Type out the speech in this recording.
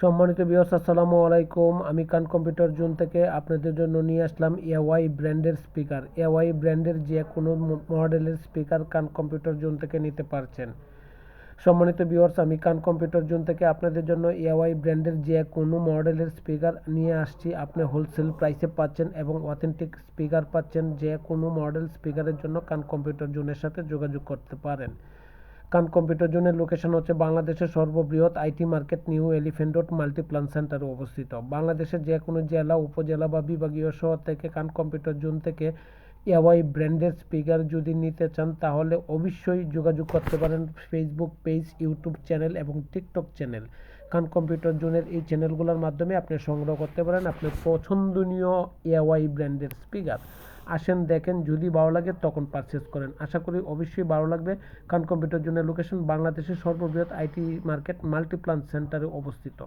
সম্মানিত ভিউয়ার্স, আসসালামু আলাইকুম। আমি কান কম্পিউটার জোন থেকে আপনাদের জন্য নিয়ে আসলাম এওয়াই ব্র্যান্ডের স্পিকার। এওয়াই ব্র্যান্ডের যে কোনো মডেলের স্পিকার কান কম্পিউটার জোন থেকে নিতে পারছেন। সম্মানিত ভিউয়ার্স, আমি কান কম্পিউটার জোন থেকে আপনাদের জন্য এওয়াই ব্র্যান্ডের যে কোনো মডেলের স্পিকার নিয়ে আসছি। আপনি হোলসেল প্রাইসে পাচ্ছেন এবং অথেন্টিক স্পিকার পাচ্ছেন। যে কোনো মডেল স্পিকারের জন্য কান কম্পিউটার জোনের সাথে যোগাযোগ করতে পারেন। কান কম্পিউটার জোনের লোকেশন হচ্ছে বাংলাদেশের সর্ববৃহৎ IT market new elephant road Multiplan সেন্টারে অবস্থিত। বাংলাদেশের যে কোনো জেলা, উপজেলা বা বিভাগীয় শহর থেকে কান কম্পিউটার জোন থেকে এওয়াই ব্র্যান্ডের স্পিকার যদি নিতে চান তাহলে অবশ্যই যোগাযোগ করতে পারেন ফেসবুক পেজ, ইউটিউব চ্যানেল এবং টিকটক চ্যানেল। কান কম্পিউটার জোনের এই চ্যানেলগুলোর মাধ্যমে আপনি সংগ্রহ করতে পারেন আপনার পছন্দনীয় এওয়াই ব্র্যান্ডের স্পিকার। আসেন, দেখেন, যদি ভালো লাগে তখন পারচেস করেন। আশা করি অবশ্যই ভালো লাগবে। কান কম্পিউটার জোনের লোকেশন বাংলাদেশের সর্ববৃহৎ আইটি মার্কেট মাল্টিপ্লান সেন্টারে অবস্থিত।